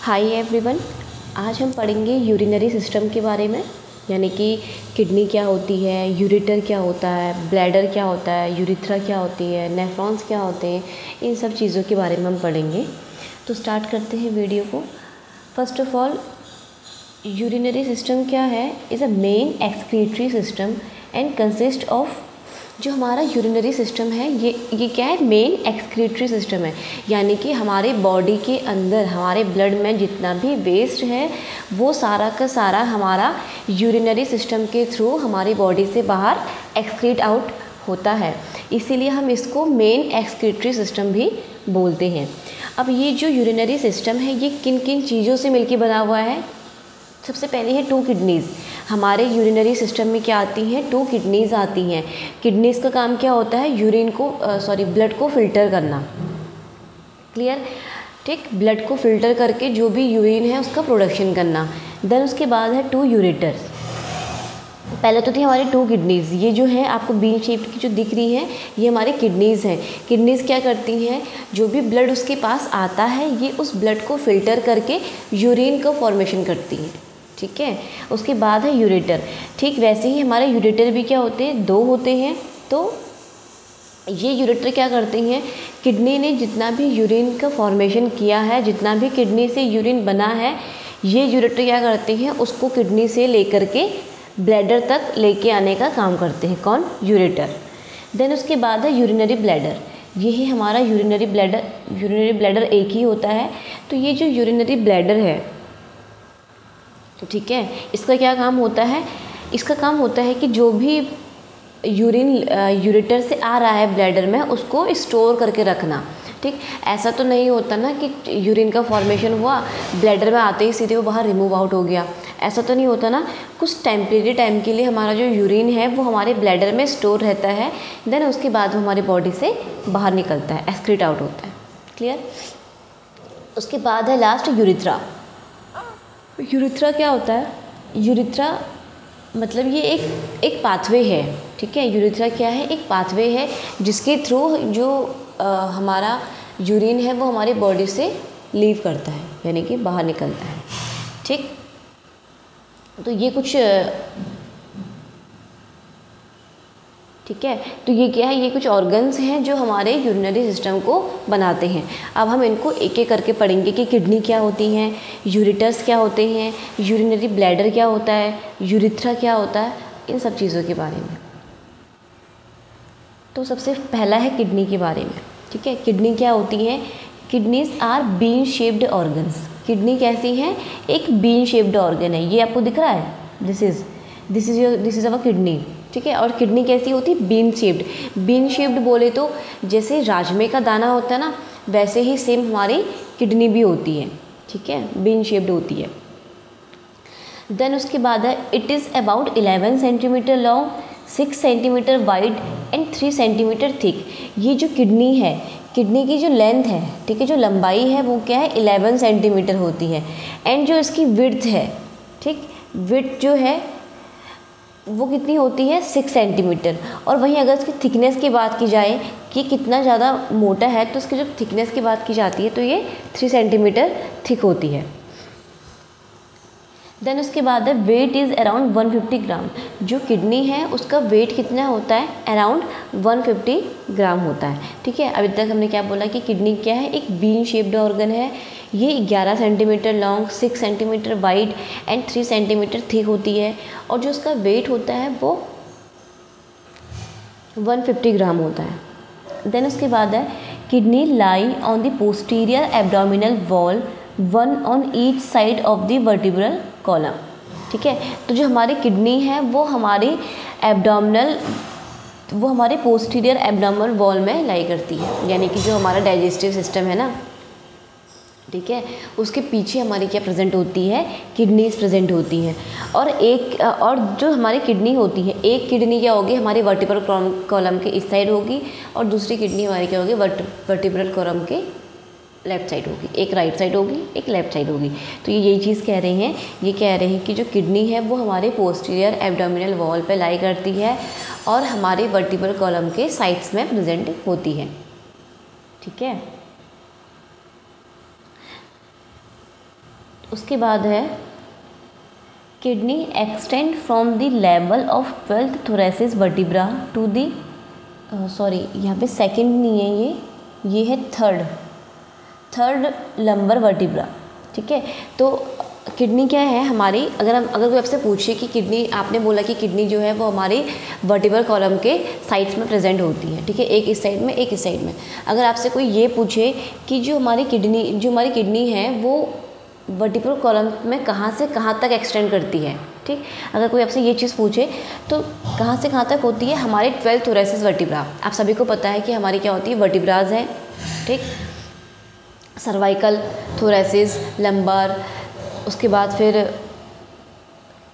Hi everyone, आज हम पढ़ेंगे यूरिनरी सिस्टम के बारे में, यानी कि किडनी क्या होती है, यूरेटर क्या होता है, ब्लैडर क्या होता है, यूरिथ्रा क्या होती है, नेफ्रॉन्स क्या होते हैं, इन सब चीज़ों के बारे में हम पढ़ेंगे। तो स्टार्ट करते हैं वीडियो को। First of all, urinary system क्या है? Is a main excretory system and consist of, जो हमारा यूरिनरी सिस्टम है ये क्या है? मेन एक्सक्रीटरी सिस्टम है, यानी कि हमारे बॉडी के अंदर हमारे ब्लड में जितना भी वेस्ट है वो सारा का सारा हमारा यूरिनरी सिस्टम के थ्रू हमारी बॉडी से बाहर एक्सक्रीट आउट होता है, इसीलिए हम इसको मेन एक्सक्रीटरी सिस्टम भी बोलते हैं। अब ये जो यूरिनरी सिस्टम है ये किन किन चीज़ों से मिलकर बना हुआ है? सबसे पहले है 2 किडनीज़। हमारे यूरिनरी सिस्टम में क्या आती हैं? 2 किडनीज़ आती हैं। किडनीज़ का काम क्या होता है? ब्लड को फ़िल्टर करना। क्लियर? ठीक, ब्लड को फ़िल्टर करके जो भी यूरिन है उसका प्रोडक्शन करना। देन उसके बाद है 2 यूरेटर्स। पहले तो थी हमारी 2 किडनीज़, ये जो है आपको बीन शेप की जो दिख रही हैं ये हमारी किडनीज़ हैं। किडनीज़ क्या करती हैं? जो भी ब्लड उसके पास आता है ये उस ब्लड को फ़िल्टर करके यूरिन का फॉर्मेशन करती हैं। ठीक है, उसके बाद है यूरेटर। ठीक वैसे ही हमारे यूरेटर भी क्या होते हैं? 2 होते हैं। तो ये यूरेटर क्या करते हैं? किडनी ने जितना भी यूरिन का फॉर्मेशन किया है, जितना भी किडनी से यूरिन बना है, ये यूरेटर क्या करते हैं? उसको किडनी से लेकर के ब्लैडर तक लेके आने का काम करते हैं। कौन? यूरेटर। देन उसके बाद है यूरिनरी ब्लैडर। ये है हमारा यूरिनरी ब्लैडर। यूरिनरी ब्लैडर एक ही होता है। तो ये जो यूरिनरी ब्लैडर है, तो ठीक है, इसका क्या काम होता है? इसका काम होता है कि जो भी यूरिन यूरेटर से आ रहा है ब्लैडर में उसको स्टोर करके रखना। ठीक, ऐसा तो नहीं होता ना कि यूरिन का फॉर्मेशन हुआ, ब्लैडर में आते ही सीधे वो बाहर रिमूव आउट हो गया, ऐसा तो नहीं होता ना। कुछ टेम्परेरी टाइम के लिए हमारा जो यूरिन है वो हमारे ब्लैडर में स्टोर रहता है, देन उसके बाद वो हमारी बॉडी से बाहर निकलता है, एक्सक्रीट आउट होता है। क्लियर? उसके बाद है लास्ट यूरिथ्रा। यूरिथ्रा क्या होता है? यूरिथ्रा मतलब ये एक पाथवे है। ठीक है, यूरिथ्रा क्या है? एक पाथवे है जिसके थ्रू जो हमारा यूरिन है वो हमारी बॉडी से लीव करता है, यानी कि बाहर निकलता है। ठीक, तो ये कुछ ठीक है, तो ये क्या है? ये कुछ ऑर्गन्स हैं जो हमारे यूरिनरी सिस्टम को बनाते हैं। अब हम इनको एक एक करके पढ़ेंगे कि किडनी क्या होती हैं, यूरेटर्स क्या होते हैं, यूरिनरी ब्लैडर क्या होता है, यूरिथ्रा क्या होता है, इन सब चीज़ों के बारे में। तो सबसे पहला है किडनी के बारे में। ठीक है, किडनी क्या होती है? Kidneys are bean shaped organs. Kidney कैसी है? एक बीन शेप्ड ऑर्गन है। ये आपको दिख रहा है? This is our kidney. ठीक है, और किडनी कैसी होती है? Bean shaped. बीन शेप्ड बोले तो जैसे राजमे का दाना होता है ना, वैसे ही सेम हमारी किडनी भी होती है। ठीक है, बीन शेप्ड होती है। देन उसके बाद है it is about 11 centimetre long, 6 centimetre wide and 3 centimetre thick. ये जो किडनी है, किडनी की जो लेंथ है, ठीक है, जो लंबाई है वो क्या है? 11 सेंटीमीटर होती है। एंड जो इसकी विड्थ है, ठीक, विड्थ जो है वो कितनी होती है? 6 सेंटीमीटर। और वहीं अगर इसकी थिकनेस की बात की जाए कि कितना ज़्यादा मोटा है, तो इसकी जब थिकनेस की बात की जाती है तो ये 3 सेंटीमीटर थिक होती है। देन उसके बाद है वेट इज़ अराउंड 150 ग्राम। जो किडनी है उसका वेट कितना होता है? अराउंड 150 ग्राम होता है। ठीक है, अभी तक हमने क्या बोला कि किडनी क्या है? एक बीन शेप्ड ऑर्गन है। ये 11 centimetre long, 6 centimetre wide and 3 centimetre thick होती है, और जो उसका वेट होता है वो 150 ग्राम होता है। देन उसके बाद है kidney lie on the posterior abdominal wall, one on each side of the vertebral column. ठीक है, तो जो हमारी किडनी है वो हमारे पोस्टीरियर एब्डोमिनल वॉल में लाई करती है, यानी कि जो हमारा डाइजेस्टिव सिस्टम है ना, ठीक है, उसके पीछे हमारी क्या प्रेजेंट होती है? किडनीज प्रेजेंट होती हैं। और जो हमारी किडनी होती है, एक किडनी क्या होगी? हमारी वर्टिब्रल कॉलम के इस साइड होगी, और दूसरी किडनी हमारी क्या होगी? वर्टिब्रल कॉलम के लेफ्ट साइड होगी। एक राइट साइड होगी, एक लेफ्ट साइड होगी। तो ये यही चीज़ कह रहे हैं, ये कह रहे हैं कि जो किडनी है वो हमारे पोस्टीरियर एब्डोमिनल वॉल पे लाई करती है और हमारे वर्टिब्रल कॉलम के साइड्स में प्रेजेंट होती है। ठीक है, उसके बाद है kidney extend from the level of 12th thoracic vertebra to the, sorry यहाँ पे सेकंड नहीं है, ये है थर्ड लंबर वर्टिब्रा। ठीक है, तो किडनी क्या है हमारी, अगर कोई आपसे पूछे कि किडनी, आपने बोला कि किडनी जो है वो हमारी वर्टिब्रल कॉलम के साइड्स में प्रेजेंट होती है। ठीक है, एक इस साइड में, एक इस साइड में। अगर आपसे कोई ये पूछे कि जो हमारी किडनी है वो वर्टिब्रल कॉलम में कहाँ से कहाँ तक एक्सटेंड करती है, ठीक, अगर कोई आपसे ये चीज़ पूछे तो कहाँ से कहाँ तक होती है, हमारे 12th thoracic वर्टिब्रा। आप सभी को पता है कि हमारी क्या होती है, वर्टिब्राज हैं। ठीक, सर्वाइकल, थोरेसिस, लंबर, उसके बाद फिर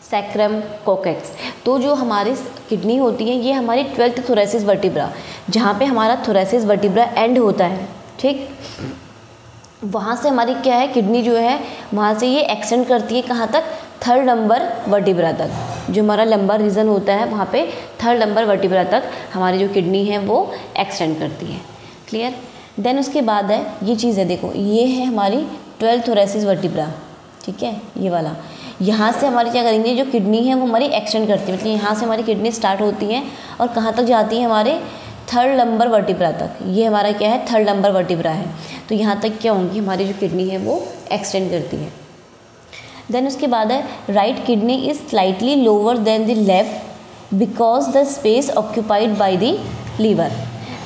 सैक्रम, कोकेक्स। तो जो हमारी किडनी होती है ये हमारी 12th thoracic वर्टिब्रा, जहाँ पे हमारा thoracic वर्टिब्रा एंड होता है। ठीक, वहाँ से हमारी क्या है, किडनी जो है वहाँ से ये एक्सटेंड करती है कहाँ तक, 3rd नंबर वर्टिब्रा तक। जो हमारा लंबर रीजन होता है वहाँ पे 3rd नंबर वर्टिब्रा तक हमारी जो किडनी है वो एक्सटेंड करती है। क्लियर। देन उसके बाद है ये चीज़ है, देखो ये है हमारी 12th thoracic वर्टिब्रा। ठीक है, ये वाला, यहाँ से हमारी क्या करेंगे, जो किडनी है वो हमारी एक्सटेंड करती है, मतलब यहाँ से हमारी किडनी स्टार्ट होती है और कहाँ तक जाती है, हमारे 3rd नंबर वर्टिब्रा तक। ये हमारा क्या है, 3rd नंबर वर्टिब्रा है। तो यहाँ तक क्या होंगी, हमारी जो किडनी है वो एक्सटेंड करती है। देन उसके बाद है right kidney is slightly lower than the left because the space occupied by the liver.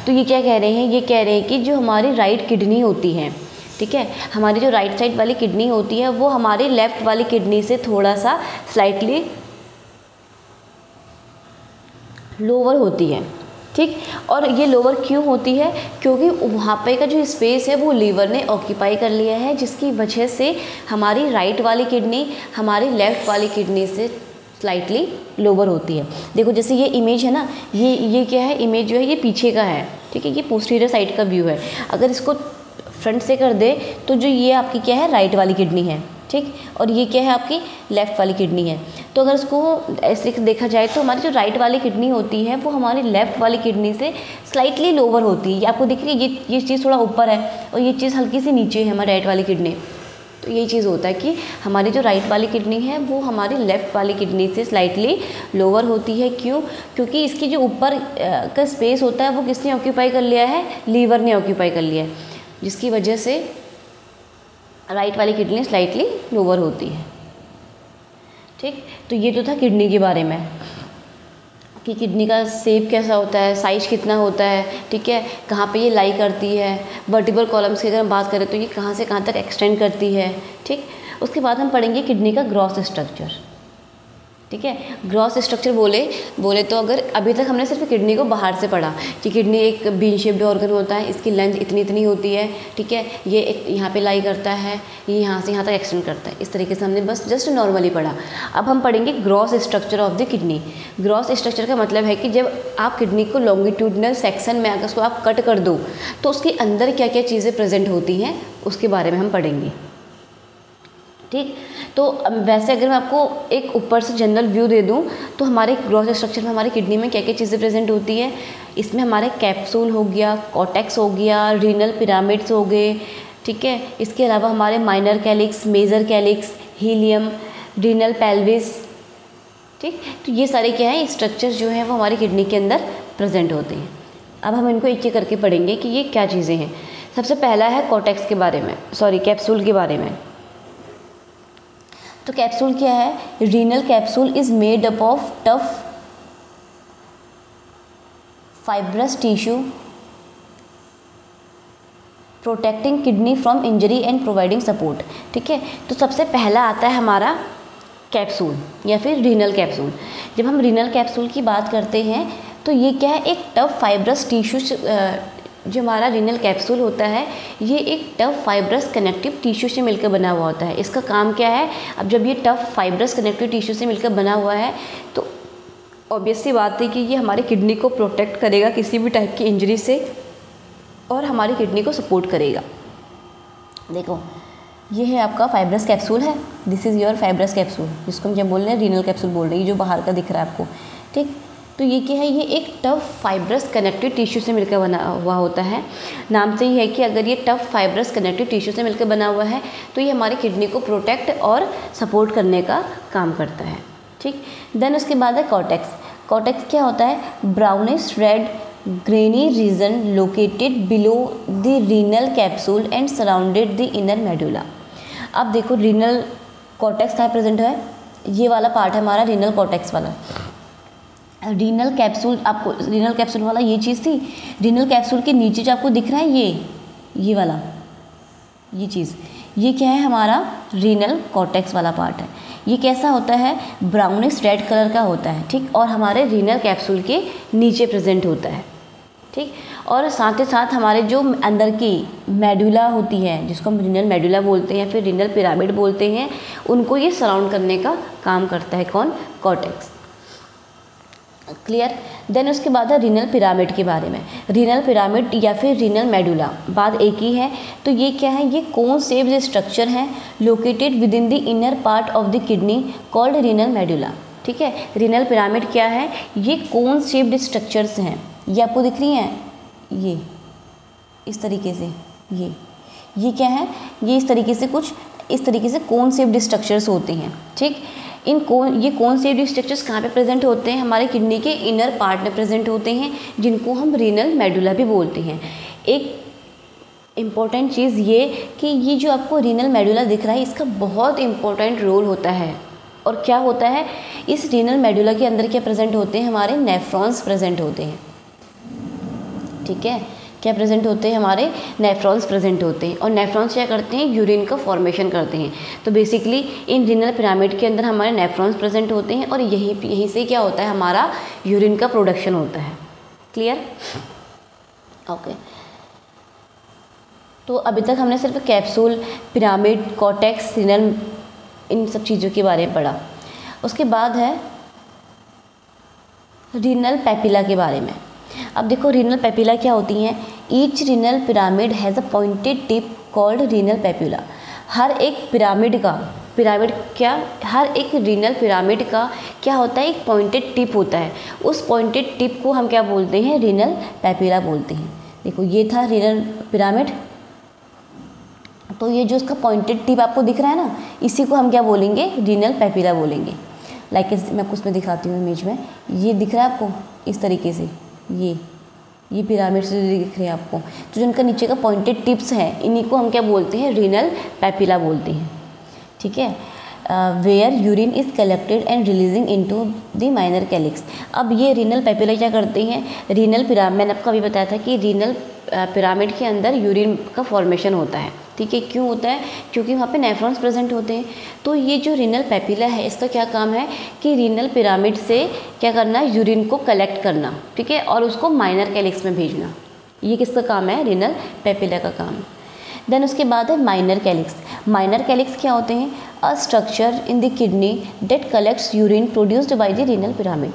तो ये क्या कह रहे हैं, ये कह रहे हैं कि जो हमारी राइट किडनी होती है, ठीक है, हमारी जो राइट साइड वाली किडनी होती है वो हमारी लेफ़्ट वाली किडनी से थोड़ा सा स्लाइटली लोअर होती है। ठीक, और ये लोअर क्यों होती है, क्योंकि वहाँ पे का जो स्पेस है वो लीवर ने ऑक्यूपाई कर लिया है, जिसकी वजह से हमारी राइट वाली किडनी हमारी लेफ़्ट वाली किडनी से स्लाइटली लोअर होती है। देखो जैसे ये इमेज है ना, ये क्या है, इमेज जो है ये पीछे का है। ठीक है, ये पोस्टीरियर साइड का व्यू है। अगर इसको फ्रंट से कर दे तो जो ये आपकी क्या है, राइट वाली किडनी है। ठीक, और ये क्या है, आपकी लेफ़्ट वाली किडनी है। तो अगर इसको ऐसे देखा जाए तो हमारी जो राइट वाली किडनी होती है वो हमारी लेफ़्ट वाली किडनी से स्लाइटली लोअर होती है। ये आपको दिख रही है, ये चीज़ थोड़ा ऊपर है और ये चीज़ हल्की सी नीचे है हमारी राइट वाली किडनी। तो यही चीज़ होता है कि हमारी जो राइट वाली किडनी है वो हमारी लेफ़्ट वाली किडनी से स्लाइटली लोअर होती है। क्यों, क्योंकि इसकी जो ऊपर का स्पेस होता है वो किसने ऑक्यूपाई कर लिया है, लीवर ने ऑक्यूपाई कर लिया है, जिसकी वजह से राइट वाली किडनी स्लाइटली लोअर होती है। ठीक, तो ये तो था किडनी के बारे में कि किडनी का शेप कैसा होता है, साइज कितना होता है। ठीक है, कहाँ पे ये लाई करती है, वर्टिब्रल कॉलम्स की अगर हम बात करें तो ये कहाँ से कहाँ तक एक्सटेंड करती है। ठीक, उसके बाद हम पढ़ेंगे किडनी का ग्रॉस स्ट्रक्चर। ठीक है, ग्रॉस स्ट्रक्चर बोले तो अगर अभी तक हमने सिर्फ किडनी को बाहर से पढ़ा कि किडनी एक बीन शेप्ड ऑर्गन होता है, इसकी लेंथ इतनी होती है। ठीक है, ये एक यहाँ पे लाई करता है, ये यहाँ से यहाँ तक एक्सटेंड करता है। इस तरीके से हमने बस जस्ट नॉर्मली पढ़ा। अब हम पढ़ेंगे gross structure of the kidney. Gross structure का मतलब है कि जब आप किडनी को लॉन्गिट्यूडनल सेक्शन में अगर उसको आप कट कर दो तो उसके अंदर क्या क्या चीज़ें प्रेजेंट होती हैं उसके बारे में हम पढ़ेंगे। ठीक, तो वैसे अगर मैं आपको एक ऊपर से जनरल व्यू दे दूं तो हमारे ग्रॉस स्ट्रक्चर में हमारी किडनी में क्या क्या चीज़ें प्रेजेंट होती है, इसमें हमारे कैप्सूल हो गया, कॉर्टेक्स हो गया, रीनल पिरामिड्स हो गए। ठीक है, इसके अलावा हमारे minor calyx, major calyx, hilum, renal pelvis. ठीक, तो ये सारे क्या है, स्ट्रक्चर्स जो हैं वो हमारी किडनी के अंदर प्रेजेंट होते हैं। अब हम इनको एक एक करके पढ़ेंगे कि ये क्या चीज़ें हैं। सबसे पहला है कॉर्टेक्स के बारे में, कैप्सूल के बारे में। तो कैप्सूल क्या है, renal capsule is made up of tough fibrous tissue protecting kidney from injury and providing support. ठीक है, तो सबसे पहला आता है हमारा कैप्सूल या फिर रीनल कैप्सूल। जब हम रीनल कैप्सूल की बात करते हैं तो ये क्या है, एक टफ फाइब्रस टिश्यू, जो हमारा रीनल कैप्सूल होता है ये एक टफ फाइब्रस कनेक्टिव टिश्यू से मिलकर बना हुआ होता है। इसका काम क्या है, अब जब ये टफ फाइब्रस कनेक्टिव टिश्यू से मिलकर बना हुआ है तो ऑब्वियस सी बात है कि ये हमारी किडनी को प्रोटेक्ट करेगा किसी भी टाइप की इंजरी से और हमारी किडनी को सपोर्ट करेगा। देखो ये है आपका फाइब्रस कैप्सूल है, this is your fibrous capsule, जिसको हम क्या बोल रहे हैं, रीनल कैप्सूल बोल रहे हैं, ये जो बाहर का दिख रहा है आपको। ठीक, तो ये क्या है, ये एक टफ फाइब्रस कनेक्टिव टिश्यू से मिलकर बना हुआ होता है। नाम से ही है कि अगर ये टफ फाइब्रस कनेक्टिव टिश्यू से मिलकर बना हुआ है तो ये हमारी किडनी को प्रोटेक्ट और सपोर्ट करने का काम करता है। ठीक, देन उसके बाद है कॉर्टेक्स। कॉर्टेक्स क्या होता है, brownish red grainy region located below the renal capsule and surrounded the inner medulla. अब देखो रीनल कॉर्टेक्स कहाँ प्रेजेंट है, ये वाला पार्ट है हमारा रीनल कॉर्टेक्स वाला। रीनल कैप्सूल, आपको रीनल कैप्सूल वाला ये चीज़ थी, रीनल कैप्सूल के नीचे जो आपको दिख रहा है ये वाला, ये चीज़, ये क्या है, हमारा रीनल कॉर्टेक्स वाला पार्ट है। ये कैसा होता है, ब्राउनिश रेड कलर का होता है। ठीक, और हमारे रीनल कैप्सूल के नीचे प्रेजेंट होता है। ठीक, और साथ ही साथ हमारे जो अंदर की मेडुला होती है, जिसको हम रीनल मेडुला बोलते हैं या फिर रीनल पिरामिड बोलते हैं, उनको ये सराउंड करने का काम करता है कौन, कॉर्टेक्स। क्लियर। देन उसके बाद है रीनल पिरामिड के बारे में। रीनल पिरामिड या फिर रीनल मेडुला बात एक ही है। तो ये क्या है, ये कोन शेप्ड स्ट्रक्चर है located with in the inner part of the kidney called renal medulla. ठीक है, रीनल पिरामिड क्या है, ये कोन शेप्ड स्ट्रक्चर्स हैं, ये आपको दिख रही हैं, ये इस तरीके से, ये क्या है, ये इस तरीके से कुछ इस तरीके से कोन शेप्ड स्ट्रक्चर्स होते हैं। ठीक, ये कोन शेप्ड स्ट्रक्चर्स कहाँ पे प्रेजेंट होते हैं, हमारे किडनी के इनर पार्ट में प्रेजेंट होते हैं, जिनको हम रीनल मेडुला भी बोलते हैं। एक इम्पॉर्टेंट चीज़ ये कि ये जो आपको रीनल मेडुला दिख रहा है, इसका बहुत इम्पोर्टेंट रोल होता है। और क्या होता है, इस रीनल मेडुला के अंदर क्या प्रेजेंट होते हैं, हमारे नेफ्रॉन्स प्रेजेंट होते हैं। ठीक है, क्या प्रेजेंट होते हैं, हमारे नेफ्रॉन्स प्रेजेंट होते हैं। और नेफ्रॉन्स क्या करते हैं, यूरिन का फॉर्मेशन करते हैं। तो बेसिकली इन रीनल पिरामिड के अंदर हमारे नेफ्रॉन्स प्रेजेंट होते हैं और यहीं से क्या होता है, हमारा यूरिन का प्रोडक्शन होता है। Clear, okay. तो अभी तक हमने सिर्फ कैप्सूल, पिरामिड, कॉर्टेक्स, रीनल, इन सब चीज़ों के बारे में पढ़ा। उसके बाद है रीनल पेपिला के बारे में। अब देखो रीनल पेपिला क्या होती हैं, each renal pyramid has a pointed tip called renal papilla. हर एक रीनल पिरामिड का क्या होता है, एक पॉइंटेड टिप होता है। उस पॉइंटेड टिप को हम क्या बोलते हैं, रीनल पेपिला बोलते हैं। देखो ये था रीनल पिरामिड, तो ये जो इसका पॉइंटेड टिप आपको दिख रहा है ना, इसी को हम क्या बोलेंगे, रीनल पेपिला बोलेंगे। लाइक मैं आपको उसमें दिखाती हूँ इमेज में, ये दिख रहा है आपको इस तरीके से, ये पिरामिड से दिख रहे हैं आपको, तो जिनका नीचे का पॉइंटेड टिप्स हैं, इन्हीं को हम क्या बोलते हैं, रीनल पेपिला बोलते हैं। ठीक है, where urine is collected and releasing into the minor calyx. अब ये रीनल पेपिला क्या करते हैं, रीनल पिरामिड, मैंने आपको अभी बताया था कि रीनल पिरामिड के अंदर यूरिन का फॉर्मेशन होता है। ठीक है, क्यों होता है, क्योंकि वहाँ पे नेफ्रॉन्स प्रेजेंट होते हैं। तो ये जो रीनल पेपिला है, इसका क्या काम है कि रीनल पिरामिड से क्या करना, यूरिन को कलेक्ट करना। ठीक है, और उसको माइनर कैलिक्स में भेजना। ये किसका काम है, रीनल पेपिला का काम। देन उसके बाद है माइनर कैलिक्स। माइनर कैलिक्स क्या होते हैं, a structure in the kidney that collects urine produced by the renal pyramid.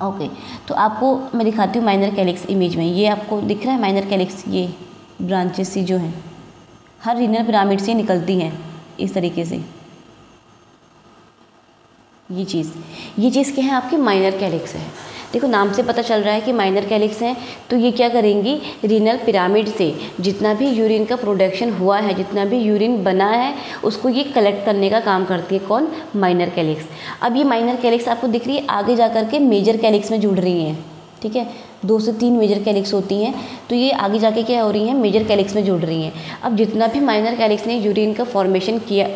Okay, तो आपको मैं दिखाती हूँ माइनर कैलिक्स इमेज में। ये आपको दिख रहा है माइनर कैलिक्स, ये ब्रांचेस सी जो हैं हर रीनल पिरामिड से निकलती हैं इस तरीके से। ये चीज़ क्या है, आपकी माइनर कैलिक्स है। देखो नाम से पता चल रहा है कि माइनर कैलिक्स हैं, तो ये क्या करेंगी, रीनल पिरामिड से जितना भी यूरिन का प्रोडक्शन हुआ है, जितना भी यूरिन बना है, उसको ये कलेक्ट करने का काम करती है। कौन, माइनर कैलिक्स। अब ये माइनर कैलिक्स आपको दिख रही है, आगे जा कर के मेजर कैलिक्स में जुड़ रही हैं। ठीक है, 2 से 3 मेजर कैलिक्स होती हैं, तो ये आगे जाके क्या हो रही हैं, मेजर कैलिक्स में जुड़ रही हैं। अब जितना भी माइनर कैलिक्स ने यूरिन का फॉर्मेशन किया,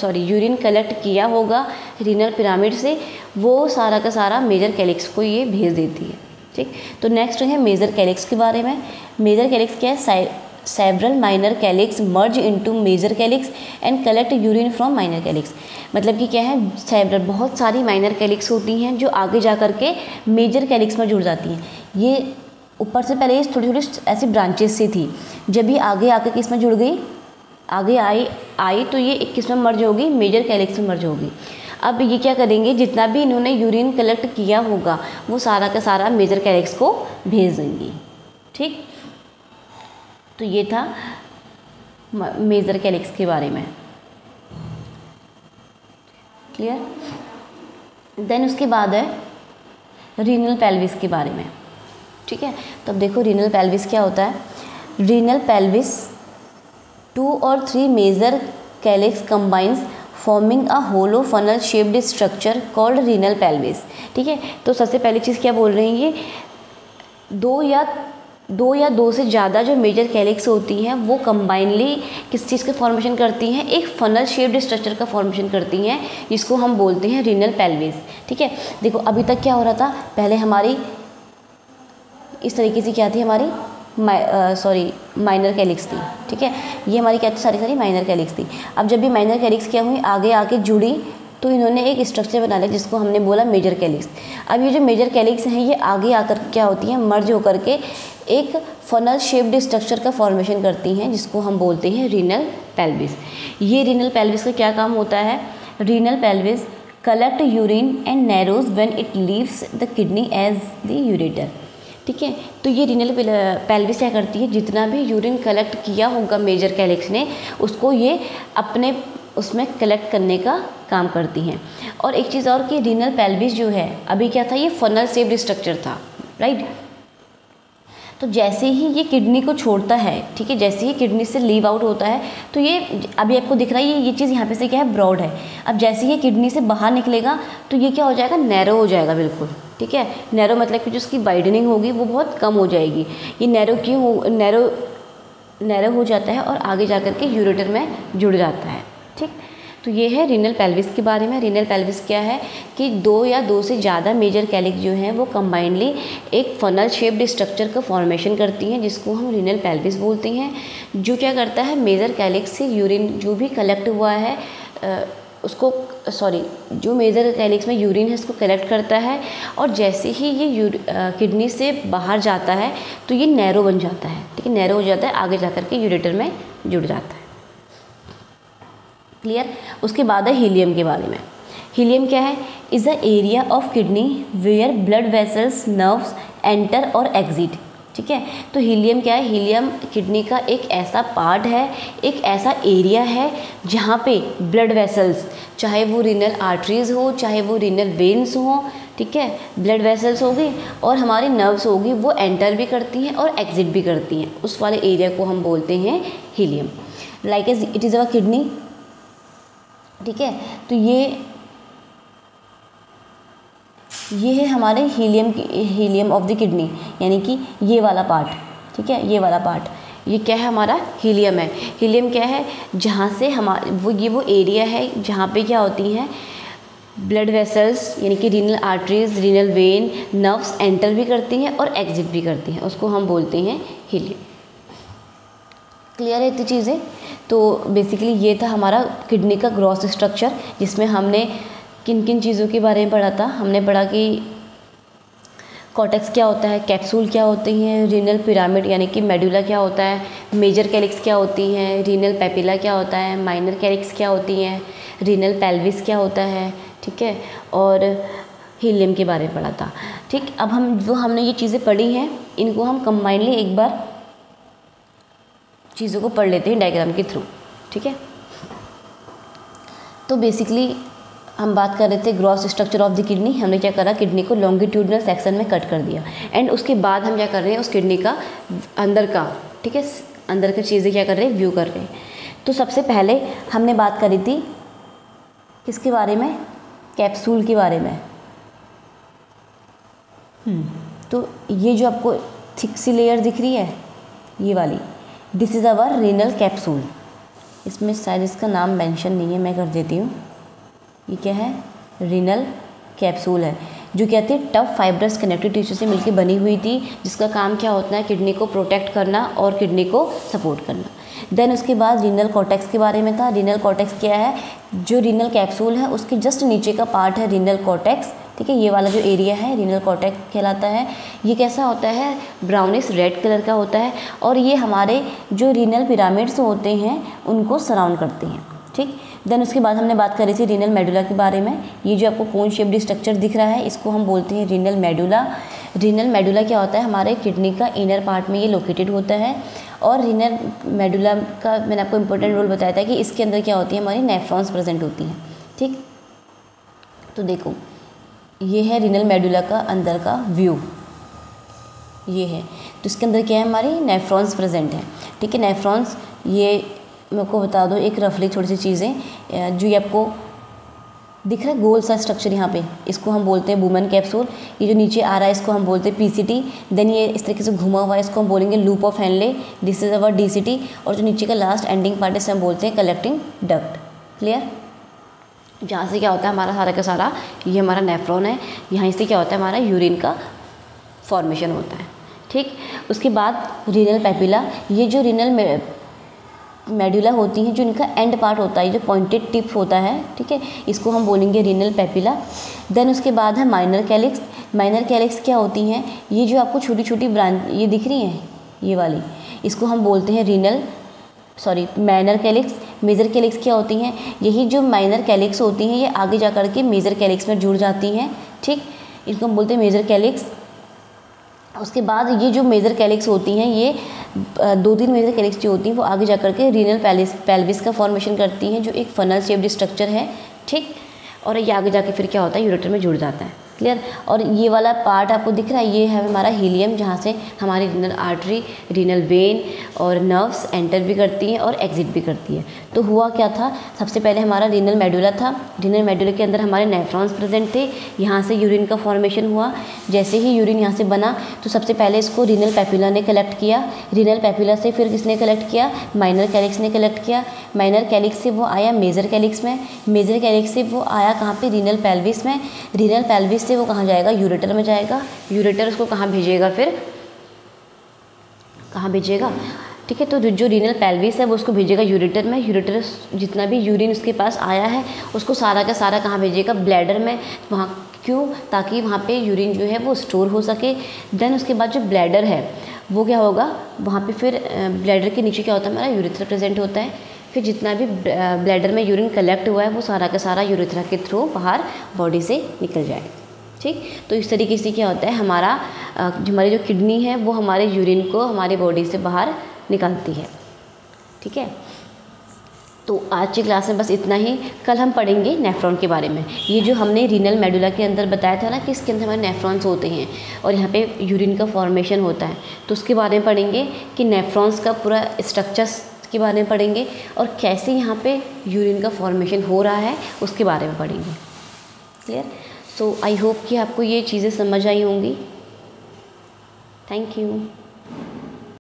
यूरिन कलेक्ट किया होगा रीनल पिरामिड से, वो सारा का सारा मेजर कैलिक्स को ये भेज देती है। ठीक, तो नेक्स्ट है मेजर कैलिक्स के बारे में। मेजर कैलिक्स क्या है, several minor calyx merge into major calyx and collect urine from minor calyx. मतलब कि क्या है, सेवरल, बहुत सारी माइनर कैलिक्स होती हैं जो आगे जा कर के मेजर कैलिक्स में जुड़ जाती हैं। ये ऊपर से पहले ये थोड़ी थोड़ी ऐसी ब्रांचेस सी थी, जब ये आगे आकर के इसमें जुड़ गई, आगे आई तो ये किस में मर्ज होगी, मेजर कैलिक्स में मर्ज होगी। अब ये क्या करेंगे, जितना भी इन्होंने यूरिन कलेक्ट किया होगा वो सारा का सारा मेजर कैलिक्स को भेज देंगी। ठीक, तो ये था मेजर कैलिक्स के बारे में। क्लियर। देन उसके बाद है रीनल पेल्विस के बारे में, ठीक है। तो अब देखो रीनल पेल्विस क्या होता है। रीनल पेल्विस 2 और 3 major calyx combines forming a hollow funnel shaped structure called renal pelvis, ठीक है। तो सबसे पहली चीज़ क्या बोल रही हैं, ये दो या दो से ज़्यादा जो मेजर कैलिक्स होती हैं वो कंबाइनली किस चीज़ का फॉर्मेशन करती हैं, एक फनल शेप्ड स्ट्रक्चर का फॉर्मेशन करती हैं, जिसको हम बोलते हैं रीनल पेल्विस, ठीक है। देखो अभी तक क्या हो रहा था, पहले हमारी इस तरीके से क्या थी, हमारी माइनर कैलिक्स थी, ठीक है। ये हमारी क्या थी, सारी माइनर कैलिक्स थी। अब जब ये माइनर कैलिक्स क्या हुई, आगे आके जुड़ी, तो इन्होंने एक स्ट्रक्चर बना लिया जिसको हमने बोला मेजर कैलिक्स। अब ये जो मेजर कैलिक्स हैं ये आगे आकर क्या होती हैं, मर्ज होकर के एक फनल शेप्ड स्ट्रक्चर का फॉर्मेशन करती हैं, जिसको हम बोलते हैं रीनल पेल्विस। ये रीनल पेल्विस का क्या काम होता है, renal pelvis collect urine and narrows when it leaves the kidney as the ureter, ठीक है। तो ये रीनल पेल्विस क्या करती है, जितना भी यूरिन कलेक्ट किया होगा मेजर कैलिक्स ने, उसको ये अपने उसमें कलेक्ट करने का काम करती हैं। और एक चीज़ और कि रीनल पेल्विस जो है, अभी क्या था, ये फनल शेप्ड स्ट्रक्चर था, राइट। तो जैसे ही ये किडनी को छोड़ता है, ठीक है, जैसे ही किडनी से लीव आउट होता है, तो ये अभी आपको दिख रहा है ये चीज़ यहाँ पे से क्या है, ब्रॉड है। अब जैसे ही ये किडनी से बाहर निकलेगा तो ये क्या हो जाएगा, नैरो हो जाएगा बिल्कुल, ठीक है। नैरो मतलब कि जो उसकी वाइडनिंग होगी वो बहुत कम हो जाएगी। ये नैरो क्यों हो, नैरो हो जाता है और आगे जा कर के यूरेटर में जुड़ जाता है, ठीक। तो ये है रीनल पेल्विस के बारे में। रीनल पेल्विस क्या है कि 2 या 2 से ज़्यादा मेजर कैलिक्स जो हैं वो कंबाइनली एक फनल शेप्ड स्ट्रक्चर का फॉर्मेशन करती हैं, जिसको हम रीनल पेल्विस बोलते हैं। जो क्या करता है, मेजर कैलिक्स से यूरिन जो भी कलेक्ट हुआ है जो मेजर कैलिक्स में यूरिन है उसको कलेक्ट करता है, और जैसे ही ये किडनी से बाहर जाता है तो ये नैरो बन जाता है, ठीक है, नैरो हो जाता है, आगे जा कर के यूरेटर में जुड़ जाता है, क्लियर। उसके बाद है हीलियम के बारे में। हीलियम क्या है, is a area of kidney where blood vessels nerves enter और एग्जिट, ठीक है। तो हीलियम क्या है, हीलियम किडनी का एक ऐसा पार्ट है, एक ऐसा एरिया है जहाँ पे ब्लड वेसल्स, चाहे वो रीनल आर्टरीज हो, चाहे वो रीनल वेन्स हो, ठीक है, ब्लड वेसल्स होगी और हमारी नर्व्स होगी, वो एंटर भी करती हैं और एग्जिट भी करती हैं, उस वाले एरिया को हम बोलते हैं hilum. Like as it is our kidney, ठीक है। तो ये है हमारे हीलियम ऑफ द किडनी, यानी कि ये वाला पार्ट, ठीक है, ये वाला पार्ट, ये क्या है, हमारा हीलियम है। हीलियम क्या है, जहाँ से वो एरिया है जहाँ पे क्या होती हैं, ब्लड वेसल्स यानी कि renal arteries, renal vein, nerves enter भी करती हैं और एग्जिट भी करती हैं, उसको हम बोलते हैं हीलियम। क्लियर है इतनी चीज़ें। तो बेसिकली ये था हमारा किडनी का ग्रॉस स्ट्रक्चर, जिसमें हमने किन किन चीज़ों के बारे में पढ़ा था। हमने पढ़ा कि कॉर्टेक्स क्या होता है, कैप्सूल क्या होती हैं, रीनल पिरामिड यानी कि मेडुला क्या होता है, मेजर कैलिक्स क्या होती हैं, रीनल पेपिला क्या होता है, माइनर कैलिक्स क्या होती हैं, रीनल पेल्विस क्या होता है, ठीक है, और हीलियम के बारे में पढ़ा था, ठीक। अब हमने ये चीज़ें पढ़ी हैं, इनको हम कंबाइनली एक बार चीज़ों को पढ़ लेते हैं डायग्राम के थ्रू, ठीक है। तो बेसिकली हम बात कर रहे थे gross structure of the kidney. हमने क्या करा, किडनी को लॉन्गिट्यूडनल सेक्शन में कट कर दिया, एंड उसके बाद हम क्या कर रहे हैं, उस किडनी का अंदर का, ठीक है, अंदर की चीज़ें क्या कर रहे हैं, व्यू कर रहे हैं। तो सबसे पहले हमने बात करी थी किसके बारे में, कैप्सूल के बारे में। तो ये जो आपको थिक सी लेयर दिख रही है, ये वाली, this is our renal capsule. इसमें शायद इसका नाम मेंशन नहीं है, मैं कर देती हूँ। ये क्या है, रीनल कैप्सूल है, जो क्या थी, टफ फाइब्रस कनेक्टिव टिश्यू से मिलकर बनी हुई थी, जिसका काम क्या होता है, किडनी को प्रोटेक्ट करना और किडनी को सपोर्ट करना। देन उसके बाद रीनल कॉर्टेक्स के बारे में था। रीनल कॉर्टेक्स क्या है, जो रीनल कैप्सूल है उसके जस्ट नीचे का पार्ट है रीनल कॉर्टेक्स, ठीक है। ये वाला जो एरिया है रीनल कॉर्टेक्स कहलाता है। ये कैसा होता है, ब्राउनिश रेड कलर का होता है, और ये हमारे जो रीनल पिरामिड्स होते हैं उनको सराउंड करते हैं, ठीक। देन उसके बाद हमने बात करी थी रीनल मेडुला के बारे में। ये जो आपको कोन शेप्ड स्ट्रक्चर दिख रहा है, इसको हम बोलते हैं रीनल मेडुला। रीनल मेडुला क्या होता है, हमारे किडनी का इनर पार्ट में ये लोकेटेड होता है, और रीनल मेडुला का मैंने आपको इंपॉर्टेंट रोल बताया था कि इसके अंदर क्या होती है, हमारी नेफ्रॉन्स प्रेजेंट होती हैं, ठीक। तो देखो ये है रीनल मेडुला का अंदर का व्यू, ये है। तो इसके अंदर क्या है, हमारी नेफ्रॉन्स प्रेजेंट है। ठीक है, नेफ्रॉन्स ये मैं आपको बता दूँ एक रफली थोड़ी सी चीज़ें, जो ये आपको दिख रहा है गोल सा स्ट्रक्चर यहाँ पे, इसको हम बोलते हैं बुमन कैप्सूल। ये जो नीचे आ रहा है इसको हम बोलते हैं पीसीटी। देन ये इस तरीके से घुमा हुआ है, इसको हम बोलेंगे loop of Henle, this is our DCT. और जो नीचे का लास्ट एंडिंग पार्ट है इसे हम बोलते हैं कलेक्टिंग डक्ट। क्लियर? जहाँ से क्या होता है हमारा सारा का सारा ये हमारा नेफ्रॉन है, यहाँ से क्या होता है हमारा यूरिन का फॉर्मेशन होता है। ठीक, उसके बाद रीनल पैपिला, ये जो रीनल मेडुला होती हैं, जो इनका एंड पार्ट होता है, जो पॉइंटेड टिप होता है, ठीक है, इसको हम बोलेंगे रीनल पैपिला। देन उसके बाद है माइनर कैलिक्स। माइनर कैलिक्स क्या होती हैं, ये जो आपको छोटी छोटी ब्रांच ये दिख रही हैं, ये वाली, इसको हम बोलते हैं माइनर कैलिक्स। मेजर कैलिक्स क्या होती हैं, यही जो माइनर कैलिक्स होती हैं ये आगे जा कर के मेजर कैलिक्स में जुड़ जाती हैं। ठीक, इसको हम बोलते हैं मेजर कैलिक्स। उसके बाद ये जो मेजर कैलिक्स होती हैं, ये 2-3 मेजर कैलिक्स जो होती हैं वो आगे जा कर के रीनल पेल्विस का फॉर्मेशन करती हैं, जो एक फनल शेप्ड स्ट्रक्चर है। ठीक, और ये आगे जाके फिर क्या होता है यूरेटर में जुड़ जाता है। क्लियर? और ये वाला पार्ट आपको दिख रहा है, ये है हमारा हीलियम, जहाँ से हमारी रीनल आर्टरी, रीनल वेन और नर्व्स एंटर भी करती हैं और एग्जिट भी करती है। तो हुआ क्या था, सबसे पहले हमारा रीनल मेडुला था। रीनल मेडुला के अंदर हमारे नेफ्रॉन्स प्रेजेंट थे, यहाँ से यूरिन का फॉर्मेशन हुआ। जैसे ही यूरिन यहाँ से बना तो सबसे पहले इसको रीनल पैपिला ने कलेक्ट किया। रीनल पैपिला से फिर किसने कलेक्ट किया, माइनर कैलिक्स ने कलेक्ट किया। माइनर कैलिक्स से वो आया मेजर कैलिक्स में। मेजर कैलिक्स से वो आया कहाँ पे, रीनल पेल्विस में। रीनल पेल्विस से वो कहाँ जाएगा, यूरेटर में जाएगा। यूरेटर उसको कहाँ भेजेगा, फिर कहाँ भेजेगा, ठीक है। तो जो रीनल पेल्विस है वो उसको भेजेगा यूरेटर में। यूरेटर जितना भी यूरिन उसके पास आया है उसको सारा का सारा कहाँ भेजेगा, ब्लैडर में। वहाँ क्यों, ताकि वहाँ पे यूरिन जो है वो स्टोर हो सके। देन उसके बाद जो ब्लैडर है वो क्या होगा, वहाँ पे फिर ब्लैडर के नीचे क्या होता है, हमारा यूरेथ्रा प्रेजेंट होता है। फिर जितना भी ब्लैडर में यूरिन कलेक्ट हुआ है वो सारा का सारा यूरेथ्रा के थ्रू बाहर बॉडी से निकल जाएगा। ठीक, तो इस तरीके से क्या होता है, हमारा हमारी जो किडनी है वो हमारे यूरिन को हमारी बॉडी से बाहर निकालती है। ठीक है, तो आज की क्लास में बस इतना ही। कल हम पढ़ेंगे नेफ्रॉन के बारे में। ये जो हमने रीनल मेडुला के अंदर बताया था ना कि इसके अंदर हमारे नेफ्रॉन्स होते हैं और यहाँ पे यूरिन का फॉर्मेशन होता है, तो उसके बारे में पढ़ेंगे कि नेफ्रॉन्स का पूरा स्ट्रक्चर्स के बारे में पढ़ेंगे और कैसे यहाँ पे यूरिन का फॉर्मेशन हो रहा है उसके बारे में पढ़ेंगे। क्लियर? सो आई होप कि आपको ये चीज़ें समझ आई होंगी। Thank you.